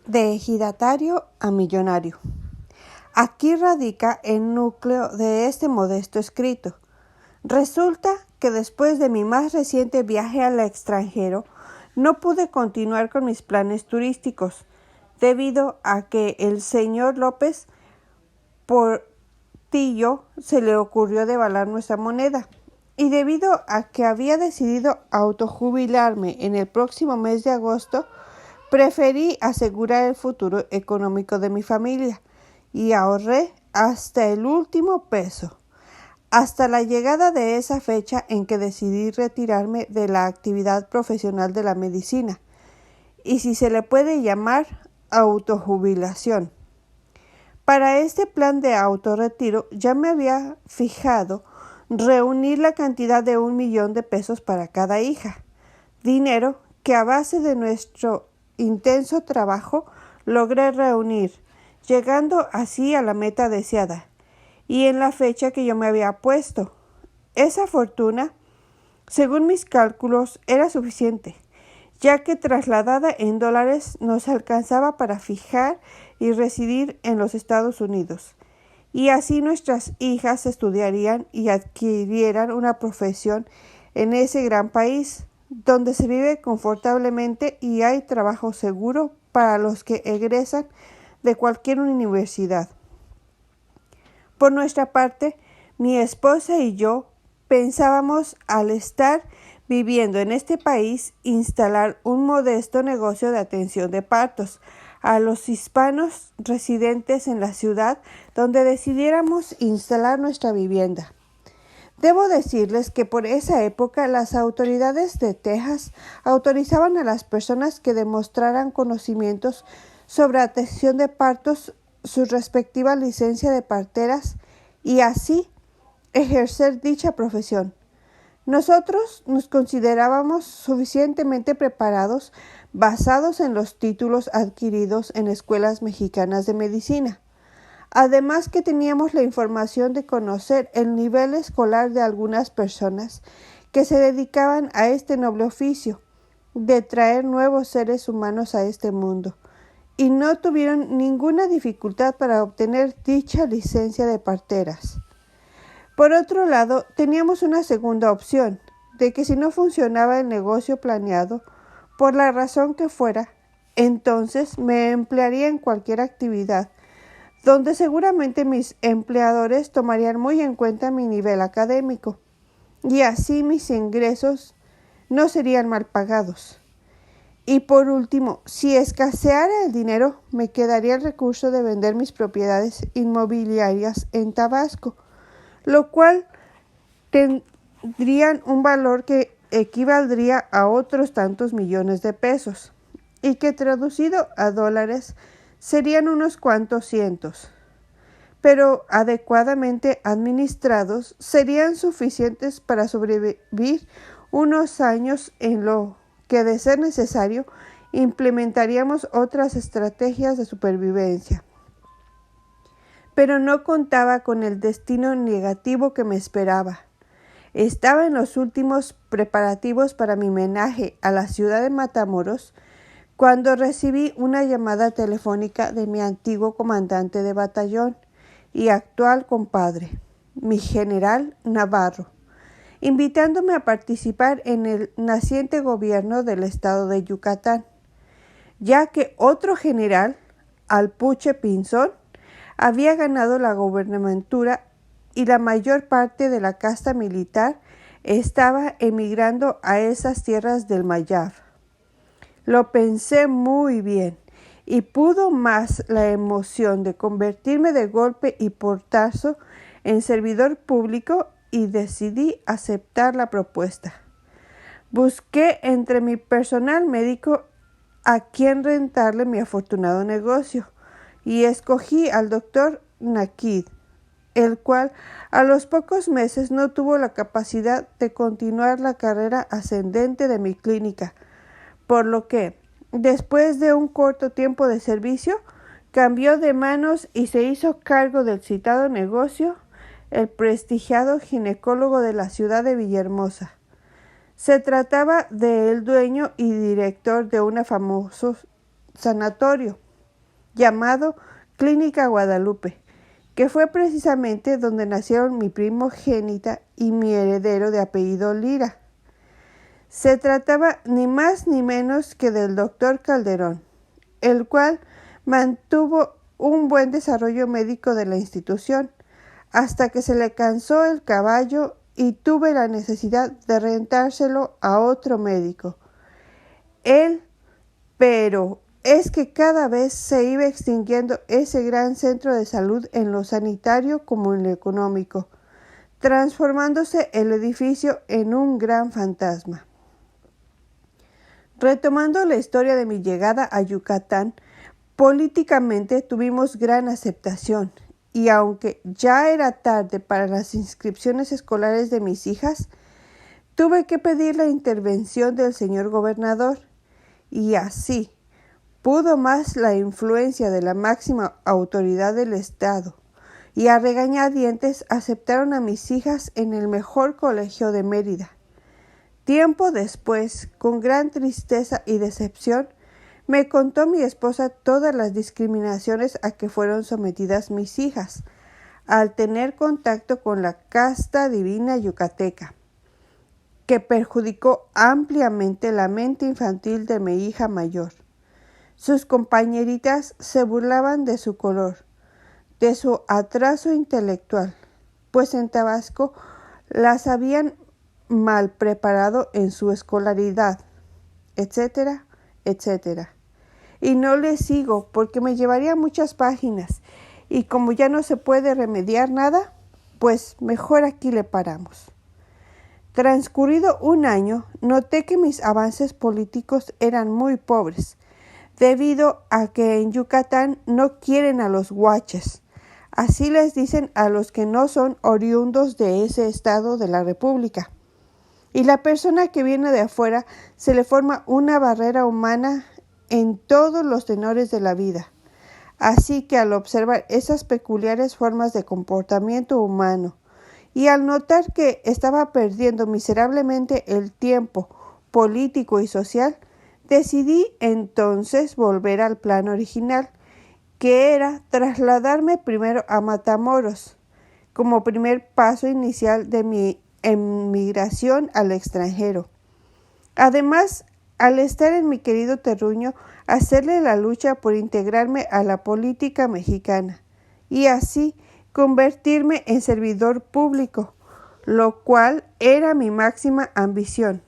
De ejidatario a millonario. Aquí radica el núcleo de este modesto escrito. Resulta que después de mi más reciente viaje al extranjero, no pude continuar con mis planes turísticos, debido a que el señor López Portillo se le ocurrió devaluar nuestra moneda, y debido a que había decidido autojubilarme en el próximo mes de agosto, preferí asegurar el futuro económico de mi familia y ahorré hasta el último peso, hasta la llegada de esa fecha en que decidí retirarme de la actividad profesional de la medicina, y si se le puede llamar autojubilación. Para este plan de autorretiro ya me había fijado reunir la cantidad de 1,000,000 de pesos para cada hija, dinero que a base de nuestro intenso trabajo logré reunir, llegando así a la meta deseada y en la fecha que yo me había puesto. Esa fortuna, según mis cálculos, era suficiente, ya que trasladada en dólares nos alcanzaba para fijar y residir en los Estados Unidos, y así nuestras hijas estudiarían y adquirieran una profesión en ese gran país, donde se vive confortablemente y hay trabajo seguro para los que egresan de cualquier universidad. Por nuestra parte, mi esposa y yo pensábamos, al estar viviendo en este país, instalar un modesto negocio de atención de partos a los hispanos residentes en la ciudad donde decidiéramos instalar nuestra vivienda. Debo decirles que por esa época las autoridades de Texas autorizaban a las personas que demostraran conocimientos sobre atención de partos su respectiva licencia de parteras y así ejercer dicha profesión. Nosotros nos considerábamos suficientemente preparados basados en los títulos adquiridos en escuelas mexicanas de medicina. Además que teníamos la información de conocer el nivel escolar de algunas personas que se dedicaban a este noble oficio, de traer nuevos seres humanos a este mundo, y no tuvieron ninguna dificultad para obtener dicha licencia de parteras. Por otro lado, teníamos una segunda opción, de que si no funcionaba el negocio planeado, por la razón que fuera, entonces me emplearía en cualquier actividad, donde seguramente mis empleadores tomarían muy en cuenta mi nivel académico, y así mis ingresos no serían mal pagados. Y por último, si escaseara el dinero, me quedaría el recurso de vender mis propiedades inmobiliarias en Tabasco, lo cual tendrían un valor que equivaldría a otros tantos millones de pesos, y que traducido a dólares serían unos cuantos cientos, pero adecuadamente administrados serían suficientes para sobrevivir unos años, en lo que, de ser necesario, implementaríamos otras estrategias de supervivencia. Pero no contaba con el destino negativo que me esperaba. Estaba en los últimos preparativos para mi homenaje a la ciudad de Matamoros cuando recibí una llamada telefónica de mi antiguo comandante de batallón y actual compadre, mi general Navarro, invitándome a participar en el naciente gobierno del estado de Yucatán, ya que otro general, Alpuche Pinzón, había ganado la gobernatura y la mayor parte de la casta militar estaba emigrando a esas tierras del Mayab. Lo pensé muy bien y pudo más la emoción de convertirme de golpe y portazo en servidor público y decidí aceptar la propuesta. Busqué entre mi personal médico a quien rentarle mi afortunado negocio y escogí al doctor Nakid, el cual a los pocos meses no tuvo la capacidad de continuar la carrera ascendente de mi clínica, por lo que, después de un corto tiempo de servicio, cambió de manos y se hizo cargo del citado negocio el prestigiado ginecólogo de la ciudad de Villahermosa. Se trataba del dueño y director de un famoso sanatorio, llamado Clínica Guadalupe, que fue precisamente donde nacieron mi primogénita y mi heredero de apellido Lira. Se trataba ni más ni menos que del doctor Calderón, el cual mantuvo un buen desarrollo médico de la institución, hasta que se le cansó el caballo y tuve la necesidad de rentárselo a otro médico. Pero es que cada vez se iba extinguiendo ese gran centro de salud en lo sanitario como en lo económico, transformándose el edificio en un gran fantasma. Retomando la historia de mi llegada a Yucatán, políticamente tuvimos gran aceptación y aunque ya era tarde para las inscripciones escolares de mis hijas, tuve que pedir la intervención del señor gobernador y así pudo más la influencia de la máxima autoridad del Estado y a regañadientes aceptaron a mis hijas en el mejor colegio de Mérida. Tiempo después, con gran tristeza y decepción, me contó mi esposa todas las discriminaciones a que fueron sometidas mis hijas al tener contacto con la casta divina yucateca, que perjudicó ampliamente la mente infantil de mi hija mayor. Sus compañeritas se burlaban de su color, de su atraso intelectual, pues en Tabasco las habían mal preparado en su escolaridad, etcétera, etcétera. Y no le sigo porque me llevaría muchas páginas y como ya no se puede remediar nada, pues mejor aquí le paramos. Transcurrido un año, noté que mis avances políticos eran muy pobres, debido a que en Yucatán no quieren a los guaches. Así les dicen a los que no son oriundos de ese estado de la República. Y la persona que viene de afuera se le forma una barrera humana en todos los tenores de la vida. Así que al observar esas peculiares formas de comportamiento humano y al notar que estaba perdiendo miserablemente el tiempo político y social, decidí entonces volver al plan original, que era trasladarme primero a Matamoros, como primer paso inicial de mi emigración al extranjero. Además, al estar en mi querido terruño, hacerle la lucha por integrarme a la política mexicana y así convertirme en servidor público, lo cual era mi máxima ambición.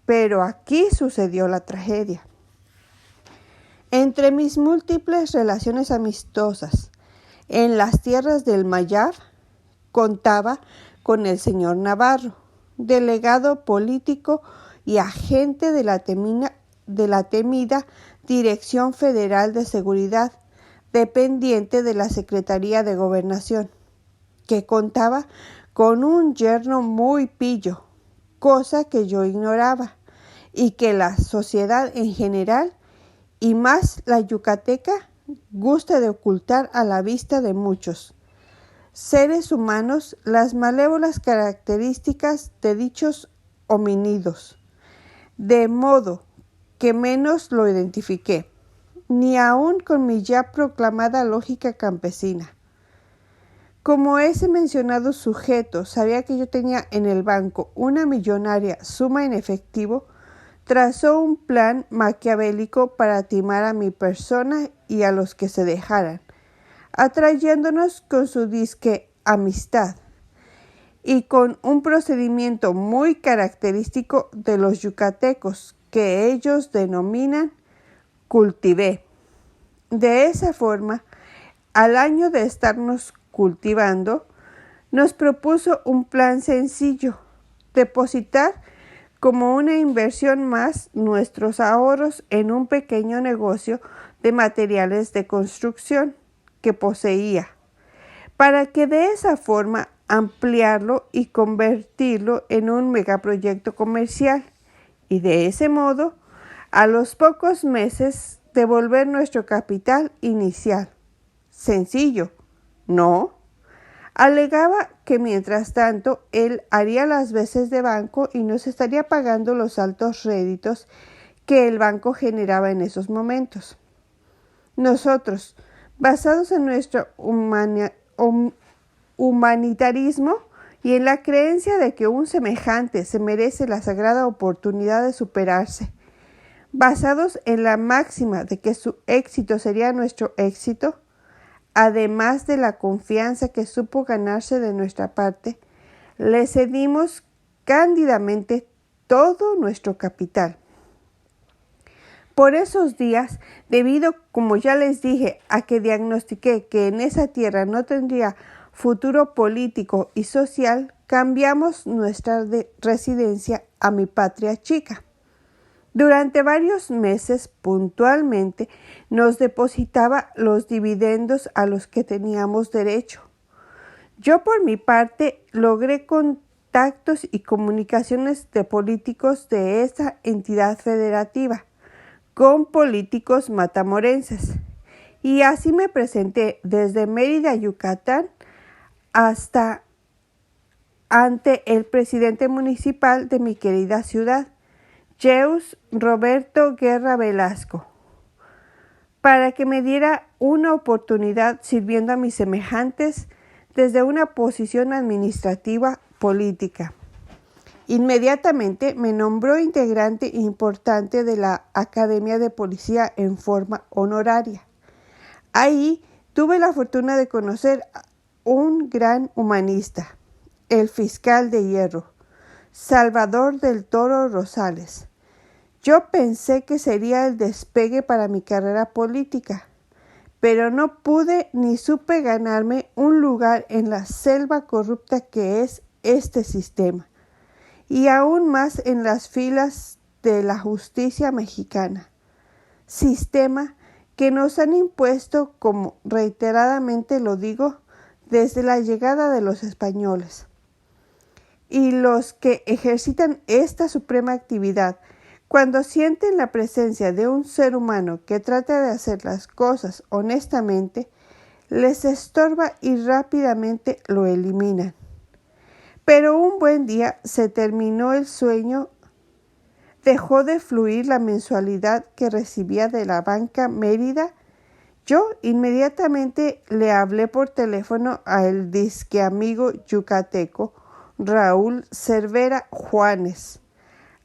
Pero aquí sucedió la tragedia. Entre mis múltiples relaciones amistosas en las tierras del Mayab, contaba con el señor Navarro, delegado político y agente de la temida Dirección Federal de Seguridad, dependiente de la Secretaría de Gobernación, que contaba con un yerno muy pillo, cosa que yo ignoraba, y que la sociedad en general, y más la yucateca, gusta de ocultar a la vista de muchos seres humanos las malévolas características de dichos homínidos, de modo que menos lo identifiqué, ni aun con mi ya proclamada lógica campesina. Como ese mencionado sujeto sabía que yo tenía en el banco una millonaria suma en efectivo, trazó un plan maquiavélico para timar a mi persona y a los que se dejaran, atrayéndonos con su disque amistad y con un procedimiento muy característico de los yucatecos que ellos denominan cultivé. De esa forma, al año de estarnos cultivando, nos propuso un plan sencillo: depositar como una inversión más nuestros ahorros en un pequeño negocio de materiales de construcción que poseía, para que de esa forma ampliarlo y convertirlo en un megaproyecto comercial y de ese modo, a los pocos meses, devolver nuestro capital inicial. Sencillo, ¿no? Alegaba que mientras tanto él haría las veces de banco y nos estaría pagando los altos réditos que el banco generaba en esos momentos. Nosotros, basados en nuestro humanitarismo y en la creencia de que un semejante se merece la sagrada oportunidad de superarse, basados en la máxima de que su éxito sería nuestro éxito, además de la confianza que supo ganarse de nuestra parte, le cedimos cándidamente todo nuestro capital. Por esos días, debido, como ya les dije, a que diagnostiqué que en esa tierra no tendría futuro político y social, cambiamos nuestra residencia a mi patria chica. Durante varios meses, puntualmente, nos depositaba los dividendos a los que teníamos derecho. Yo, por mi parte, logré contactos y comunicaciones de políticos de esa entidad federativa con políticos matamorenses, y así me presenté desde Mérida, Yucatán, hasta ante el presidente municipal de mi querida ciudad, Jeus Roberto Guerra Velasco, para que me diera una oportunidad sirviendo a mis semejantes desde una posición administrativa política. Inmediatamente me nombró integrante importante de la Academia de Policía en forma honoraria. Ahí tuve la fortuna de conocer a un gran humanista, el fiscal de hierro, Salvador del Toro Rosales. Yo pensé que sería el despegue para mi carrera política, pero no pude ni supe ganarme un lugar en la selva corrupta que es este sistema, y aún más en las filas de la justicia mexicana, sistema que nos han impuesto, como reiteradamente lo digo, desde la llegada de los españoles. Y los que ejercitan esta suprema actividad, cuando sienten la presencia de un ser humano que trata de hacer las cosas honestamente, les estorba y rápidamente lo eliminan. Pero un buen día se terminó el sueño, dejó de fluir la mensualidad que recibía de la Banca Mérida. Yo inmediatamente le hablé por teléfono al disque amigo yucateco Raúl Cervera Juanes,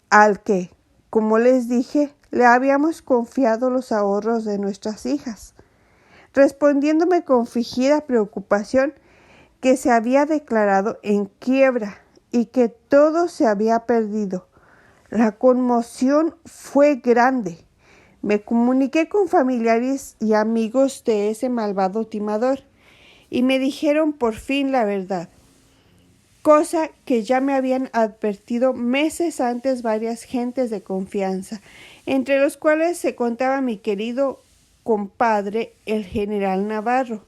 al que, como les dije, le habíamos confiado los ahorros de nuestras hijas, respondiéndome con fingida preocupación que se había declarado en quiebra y que todo se había perdido. La conmoción fue grande. Me comuniqué con familiares y amigos de ese malvado timador y me dijeron por fin la verdad, cosa que ya me habían advertido meses antes varias gentes de confianza, entre los cuales se contaba mi querido compadre, el general Navarro.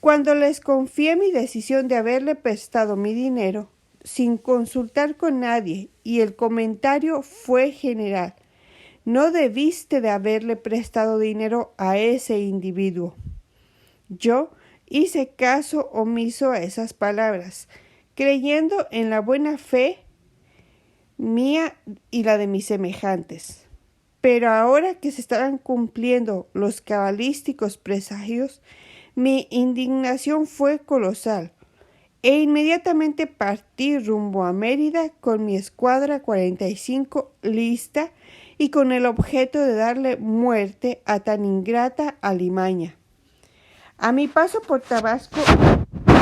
Cuando les confié mi decisión de haberle prestado mi dinero, sin consultar con nadie, y el comentario fue general: no debiste de haberle prestado dinero a ese individuo. Yo hice caso omiso a esas palabras, creyendo en la buena fe mía y la de mis semejantes. Pero ahora que se estaban cumpliendo los cabalísticos presagios, mi indignación fue colosal, e inmediatamente partí rumbo a Mérida con mi escuadra 45 lista y con el objeto de darle muerte a tan ingrata alimaña. A mi paso por Tabasco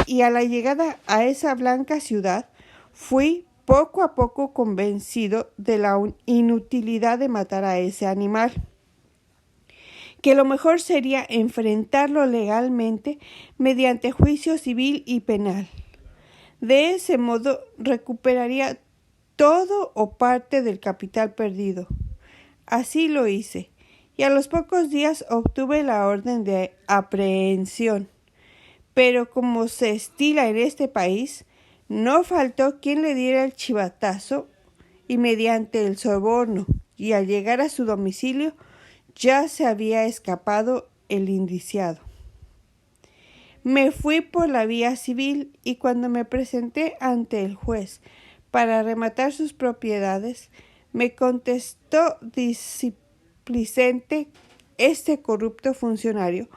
y a la llegada a esa blanca ciudad, fui poco a poco convencido de la inutilidad de matar a ese animal, que lo mejor sería enfrentarlo legalmente mediante juicio civil y penal. De ese modo recuperaría todo o parte del capital perdido. Así lo hice, y a los pocos días obtuve la orden de aprehensión. Pero como se estila en este país, no faltó quien le diera el chivatazo, y mediante el soborno, y al llegar a su domicilio, ya se había escapado el indiciado. Me fui por la vía civil y cuando me presenté ante el juez para rematar sus propiedades, me contestó displicente este corrupto funcionario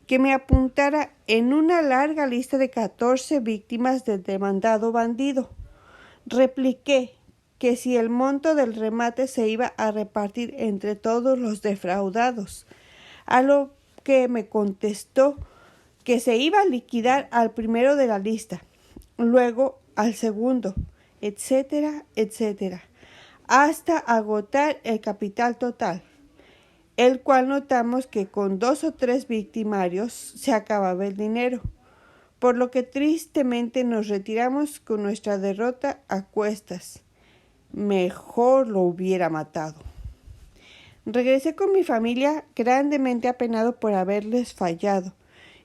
que me apuntara en una larga lista de 14 víctimas del demandado bandido. Repliqué que si el monto del remate se iba a repartir entre todos los defraudados, a lo que me contestó que se iba a liquidar al primero de la lista, luego al segundo, etcétera, etcétera, hasta agotar el capital total, el cual notamos que con 2 o 3 victimarios se acababa el dinero, por lo que tristemente nos retiramos con nuestra derrota a cuestas. Mejor lo hubiera matado. Regresé con mi familia grandemente apenado por haberles fallado,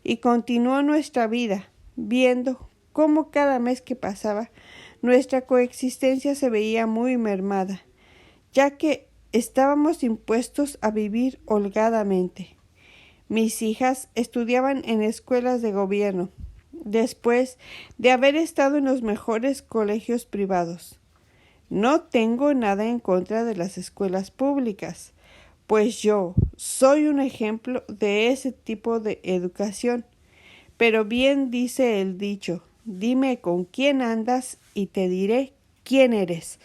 y continuó nuestra vida, viendo cómo cada mes que pasaba nuestra coexistencia se veía muy mermada, ya que estábamos impuestos a vivir holgadamente. Mis hijas estudiaban en escuelas de gobierno, después de haber estado en los mejores colegios privados. No tengo nada en contra de las escuelas públicas, pues yo soy un ejemplo de ese tipo de educación. Pero bien dice el dicho, dime con quién andas y te diré quién eres.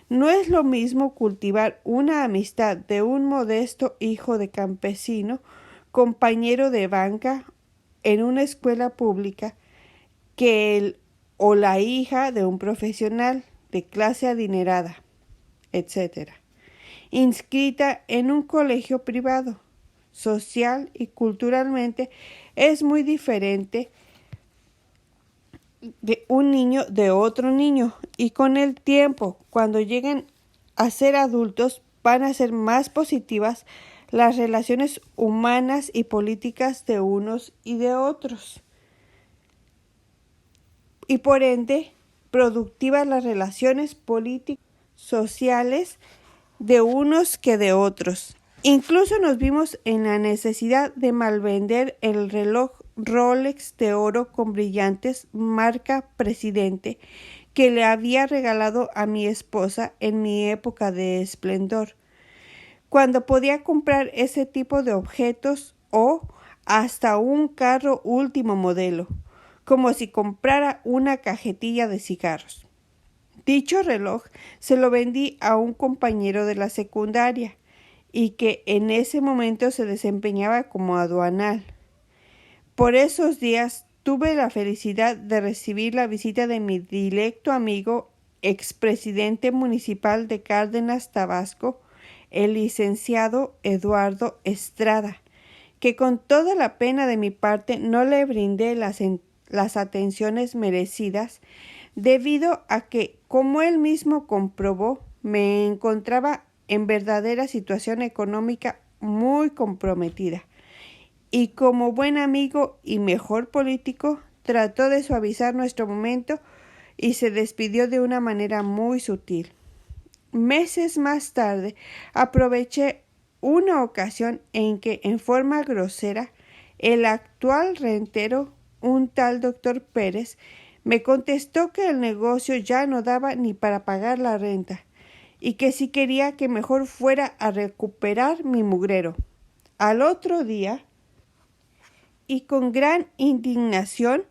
No es lo mismo cultivar una amistad de un modesto hijo de campesino, compañero de banca en una escuela pública, que el o la hija de un profesional de clase adinerada, etc., inscrita en un colegio privado. Social y culturalmente es muy diferente de un niño de otro niño, y con el tiempo, cuando lleguen a ser adultos, van a ser más positivas las relaciones humanas y políticas de unos y de otros, y por ende productivas las relaciones políticas sociales de unos que de otros. Incluso nos vimos en la necesidad de malvender el reloj Rolex de oro con brillantes marca Presidente que le había regalado a mi esposa en mi época de esplendor, cuando podía comprar ese tipo de objetos o hasta un carro último modelo, como si comprara una cajetilla de cigarros. Dicho reloj se lo vendí a un compañero de la secundaria y que en ese momento se desempeñaba como aduanal. Por esos días tuve la felicidad de recibir la visita de mi dilecto amigo, expresidente municipal de Cárdenas, Tabasco, el licenciado Eduardo Estrada, que con toda la pena de mi parte no le brindé las atenciones merecidas, debido a que, como él mismo comprobó, me encontraba en verdadera situación económica muy comprometida, y como buen amigo y mejor político, trató de suavizar nuestro momento y se despidió de una manera muy sutil. Meses más tarde, aproveché una ocasión en que, en forma grosera, el actual rentero, un tal doctor Pérez, me contestó que el negocio ya no daba ni para pagar la renta, y que si quería que mejor fuera a recuperar mi mugrero. Al otro día, y con gran indignación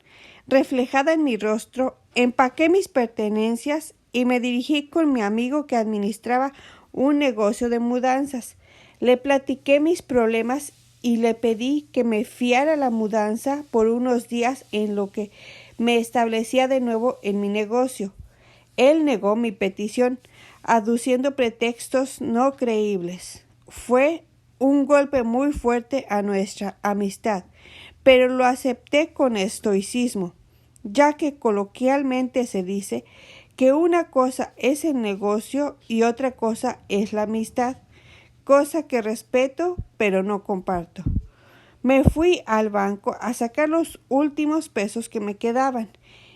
reflejada en mi rostro, empaqué mis pertenencias y me dirigí con mi amigo que administraba un negocio de mudanzas. Le platiqué mis problemas y le pedí que me fiara la mudanza por unos días en lo que me establecía de nuevo en mi negocio. Él negó mi petición, aduciendo pretextos no creíbles. Fue un golpe muy fuerte a nuestra amistad, pero lo acepté con estoicismo, ya que coloquialmente se dice que una cosa es el negocio y otra cosa es la amistad, cosa que respeto pero no comparto. Me fui al banco a sacar los últimos pesos que me quedaban,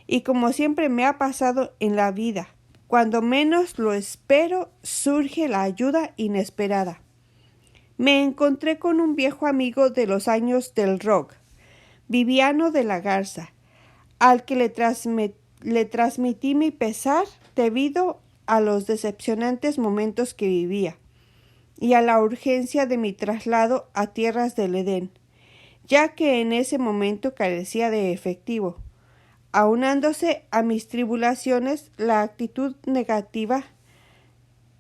y como siempre me ha pasado en la vida, cuando menos lo espero surge la ayuda inesperada. Me encontré con un viejo amigo de los años del rock, Viviano de la Garza, al que le transmití mi pesar debido a los decepcionantes momentos que vivía y a la urgencia de mi traslado a tierras del Edén. ya que en ese momento carecía de efectivo. Aunándose a mis tribulaciones la actitud negativa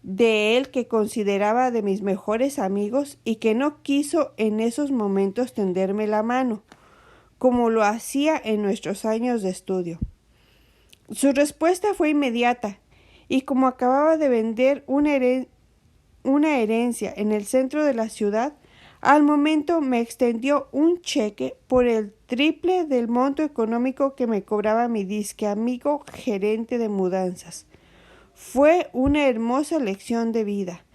de él, que consideraba de mis mejores amigos y que no quiso en esos momentos tenderme la mano, como lo hacía en nuestros años de estudio. Su respuesta fue inmediata, y como acababa de vender una herencia en el centro de la ciudad, al momento me extendió un cheque por el triple del monto económico que me cobraba mi disque amigo gerente de mudanzas. Fue una hermosa lección de vida,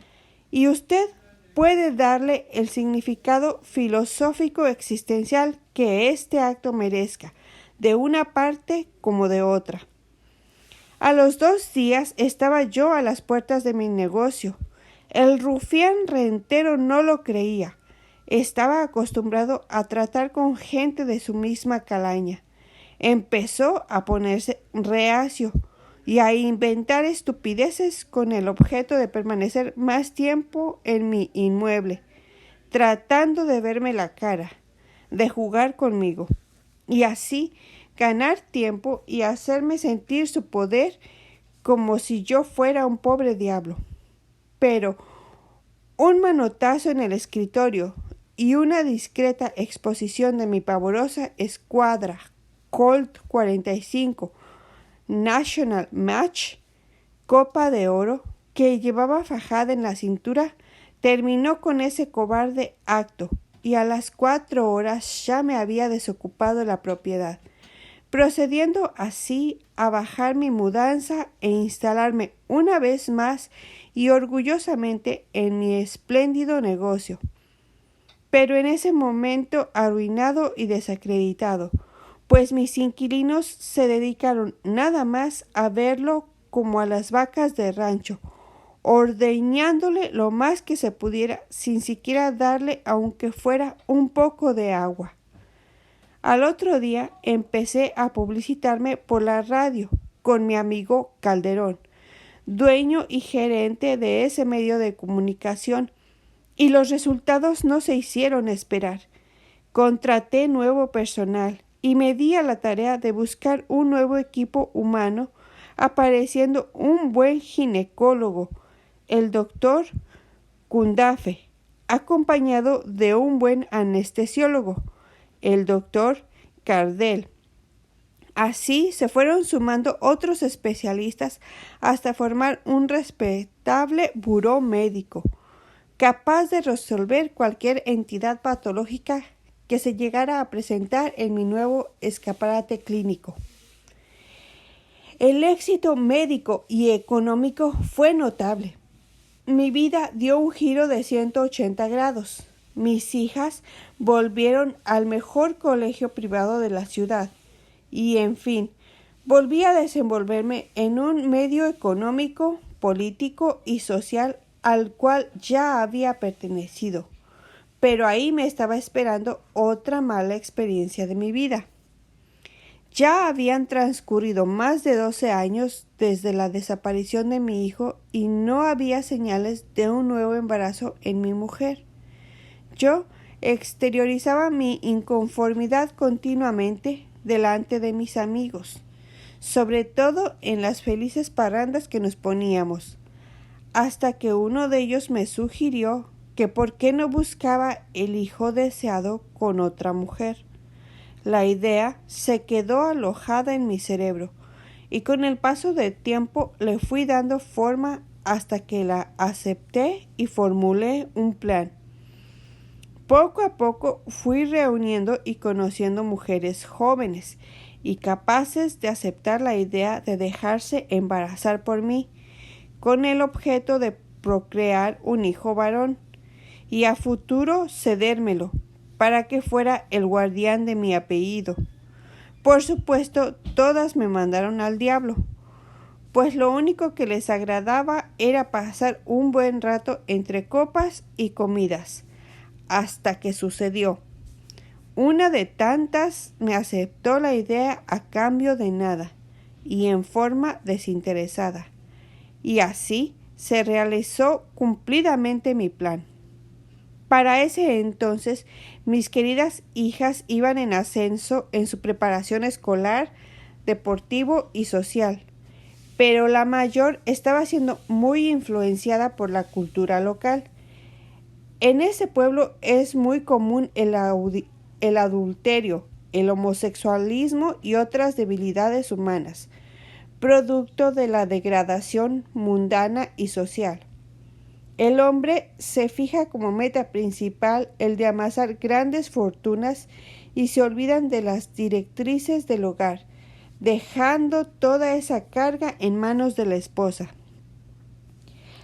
y usted puede darle el significado filosófico existencial que este acto merezca, de una parte como de otra. A los 2 días estaba yo a las puertas de mi negocio. El rufián rentero no lo creía. Estaba acostumbrado a tratar con gente de su misma calaña. Empezó a ponerse reacio y a inventar estupideces con el objeto de permanecer más tiempo en mi inmueble, tratando de verme la cara, de jugar conmigo, y así ganar tiempo y hacerme sentir su poder como si yo fuera un pobre diablo. Pero un manotazo en el escritorio y una discreta exposición de mi pavorosa escuadra Colt 45 National Match, copa de oro, que llevaba fajada en la cintura, terminó con ese cobarde acto, y a las 4 horas ya me había desocupado la propiedad, procediendo así a bajar mi mudanza e instalarme una vez más y orgullosamente en mi espléndido negocio. Pero en ese momento arruinado y desacreditado, pues mis inquilinos se dedicaron nada más a verlo como a las vacas de rancho, ordeñándole lo más que se pudiera sin siquiera darle aunque fuera un poco de agua. Al otro día empecé a publicitarme por la radio con mi amigo Calderón, dueño y gerente de ese medio de comunicación, y los resultados no se hicieron esperar. Contraté nuevo personal y me di a la tarea de buscar un nuevo equipo humano, apareciendo un buen ginecólogo, el doctor Cundafe, acompañado de un buen anestesiólogo, el doctor Cardel. Así se fueron sumando otros especialistas hasta formar un respetable buró médico, capaz de resolver cualquier entidad patológica que se llegara a presentar en mi nuevo escaparate clínico. El éxito médico y económico fue notable. Mi vida dio un giro de 180 grados. Mis hijas volvieron al mejor colegio privado de la ciudad y, en fin, volví a desenvolverme en un medio económico, político y social al cual ya había pertenecido. Pero ahí me estaba esperando otra mala experiencia de mi vida. Ya habían transcurrido más de 12 años desde la desaparición de mi hijo y no había señales de un nuevo embarazo en mi mujer. Yo exteriorizaba mi inconformidad continuamente delante de mis amigos, sobre todo en las felices parrandas que nos poníamos, hasta que uno de ellos me sugirió que por qué no buscaba el hijo deseado con otra mujer. La idea se quedó alojada en mi cerebro y con el paso del tiempo le fui dando forma hasta que la acepté y formulé un plan. Poco a poco fui reuniendo y conociendo mujeres jóvenes y capaces de aceptar la idea de dejarse embarazar por mí, con el objeto de procrear un hijo varón y a futuro cedérmelo para que fuera el guardián de mi apellido. Por supuesto, todas me mandaron al diablo, pues lo único que les agradaba era pasar un buen rato entre copas y comidas, hasta que sucedió. Una de tantas me aceptó la idea a cambio de nada y en forma desinteresada, y así se realizó cumplidamente mi plan. Para ese entonces, mis queridas hijas iban en ascenso en su preparación escolar, deportivo y social, pero la mayor estaba siendo muy influenciada por la cultura local. En ese pueblo es muy común el adulterio, el homosexualismo y otras debilidades humanas, producto de la degradación mundana y social. El hombre se fija como meta principal el de amasar grandes fortunas y se olvidan de las directrices del hogar, dejando toda esa carga en manos de la esposa.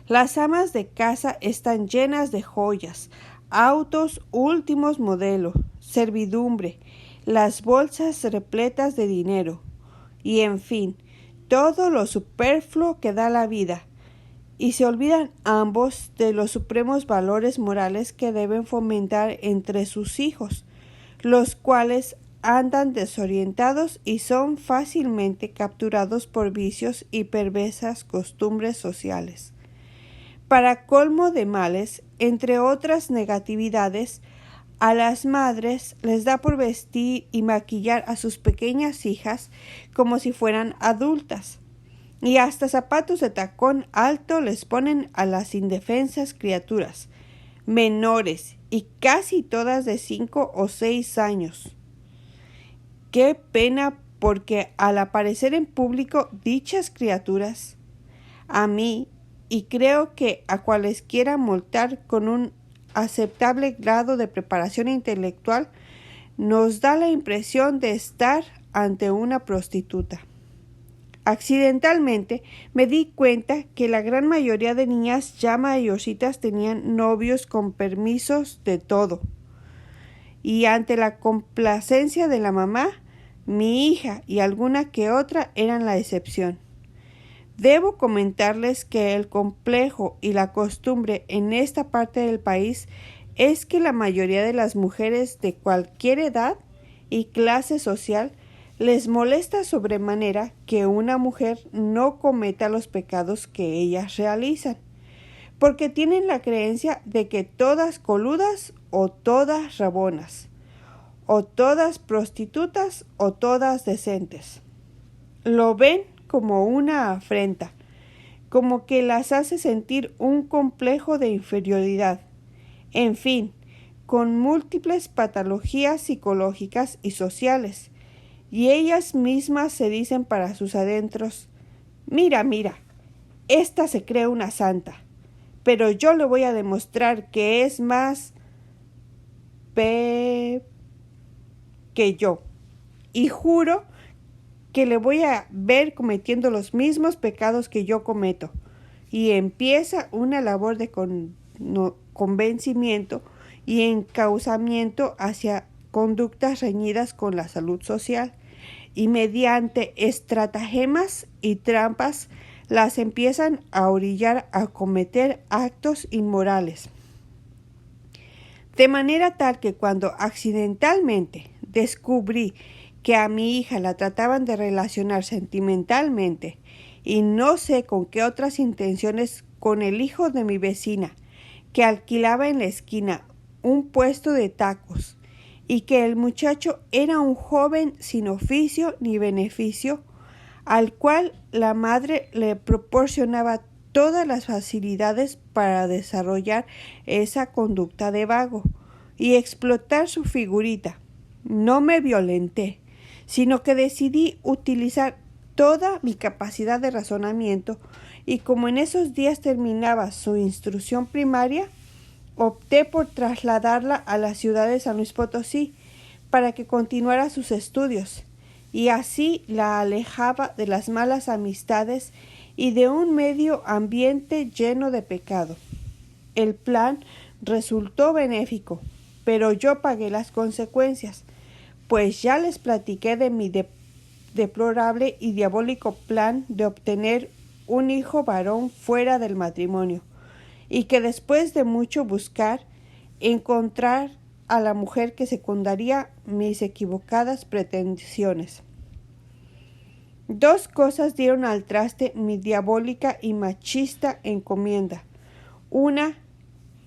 Las amas de casa están llenas de joyas, autos últimos modelos, servidumbre, las bolsas repletas de dinero y, en fin, todo lo superfluo que da la vida, y se olvidan ambos de los supremos valores morales que deben fomentar entre sus hijos, los cuales andan desorientados y son fácilmente capturados por vicios y perversas costumbres sociales. Para colmo de males, entre otras negatividades, a las madres les da por vestir y maquillar a sus pequeñas hijas como si fueran adultas, y hasta zapatos de tacón alto les ponen a las indefensas criaturas, menores y casi todas de 5 o 6 años. Qué pena, porque al aparecer en público dichas criaturas, a mí, y creo que a cualesquiera mortal con un aceptable grado de preparación intelectual, nos da la impresión de estar ante una prostituta. Accidentalmente me di cuenta que la gran mayoría de niñas ya mayorcitas tenían novios con permisos de todo. Y ante la complacencia de la mamá, mi hija y alguna que otra eran la excepción. Debo comentarles que el complejo y la costumbre en esta parte del país es que la mayoría de las mujeres de cualquier edad y clase social les molesta sobremanera que una mujer no cometa los pecados que ellas realizan, porque tienen la creencia de que todas coludas o todas rabonas, o todas prostitutas o todas decentes. Lo ven como una afrenta, como que las hace sentir un complejo de inferioridad. En fin, con múltiples patologías psicológicas y sociales, y ellas mismas se dicen para sus adentros: mira, esta se cree una santa, pero yo le voy a demostrar que es más que yo, y juro que le voy a ver cometiendo los mismos pecados que yo cometo. Y empieza una labor de convencimiento y encauzamiento hacia conductas reñidas con la salud social, y mediante estratagemas y trampas las empiezan a orillar a cometer actos inmorales. De manera tal que cuando accidentalmente descubrí que a mi hija la trataban de relacionar sentimentalmente, y no sé con qué otras intenciones, con el hijo de mi vecina, que alquilaba en la esquina un puesto de tacos, y que el muchacho era un joven sin oficio ni beneficio, al cual la madre le proporcionaba todas las facilidades para desarrollar esa conducta de vago y explotar su figurita. No me violenté, sino que decidí utilizar toda mi capacidad de razonamiento, y como en esos días terminaba su instrucción primaria, opté por trasladarla a la ciudad de San Luis Potosí para que continuara sus estudios, y así la alejaba de las malas amistades y de un medio ambiente lleno de pecado. El plan resultó benéfico, pero yo pagué las consecuencias, pues ya les platiqué de mi deplorable y diabólico plan de obtener un hijo varón fuera del matrimonio, y que después de mucho buscar, encontrar a la mujer que secundaría mis equivocadas pretensiones. Dos cosas dieron al traste mi diabólica y machista encomienda. Una,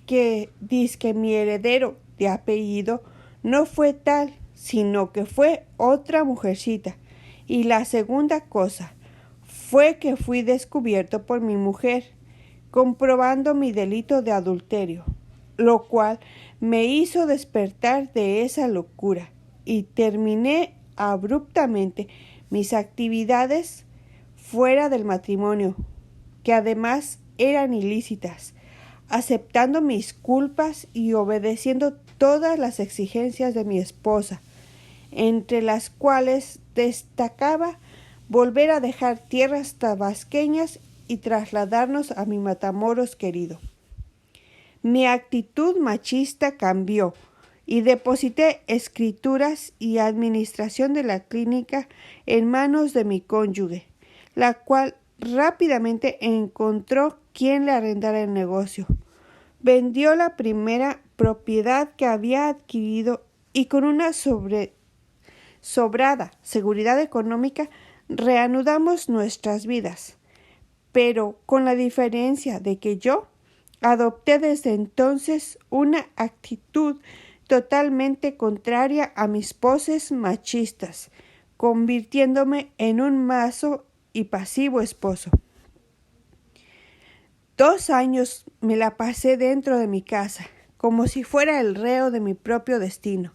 que dizque mi heredero de apellido no fue tal, sino que fue otra mujercita. Y la segunda cosa fue que fui descubierto por mi mujer, comprobando mi delito de adulterio, lo cual me hizo despertar de esa locura y terminé abruptamente mis actividades fuera del matrimonio, que además eran ilícitas, aceptando mis culpas y obedeciendo todas las exigencias de mi esposa, entre las cuales destacaba volver a dejar tierras tabasqueñas y trasladarnos a mi Matamoros querido. Mi actitud machista cambió y deposité escrituras y administración de la clínica en manos de mi cónyuge, la cual rápidamente encontró quien le arrendara el negocio. Vendió la primera propiedad que había adquirido y con una sobrada seguridad económica reanudamos nuestras vidas, pero con la diferencia de que yo adopté desde entonces una actitud totalmente contraria a mis poses machistas, convirtiéndome en un maso y pasivo esposo. 2 años me la pasé dentro de mi casa, como si fuera el reo de mi propio destino.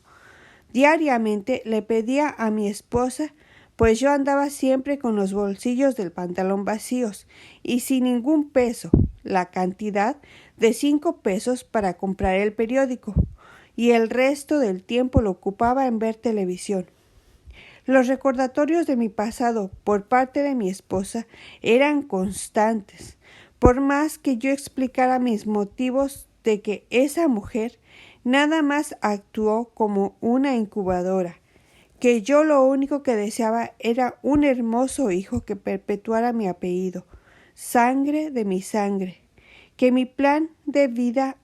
Diariamente le pedía a mi esposa, pues yo andaba siempre con los bolsillos del pantalón vacíos y sin ningún peso, la cantidad de 5 pesos para comprar el periódico, y el resto del tiempo lo ocupaba en ver televisión. Los recordatorios de mi pasado por parte de mi esposa eran constantes, por más que yo explicara mis motivos de que esa mujer nada más actuó como una incubadora, que yo lo único que deseaba era un hermoso hijo que perpetuara mi apellido, sangre de mi sangre, que mi plan de vida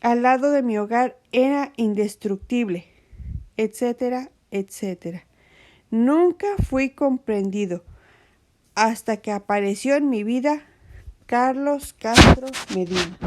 al lado de mi hogar era indestructible, etcétera, etcétera. Nunca fui comprendido hasta que apareció en mi vida Carlos Castro Medina.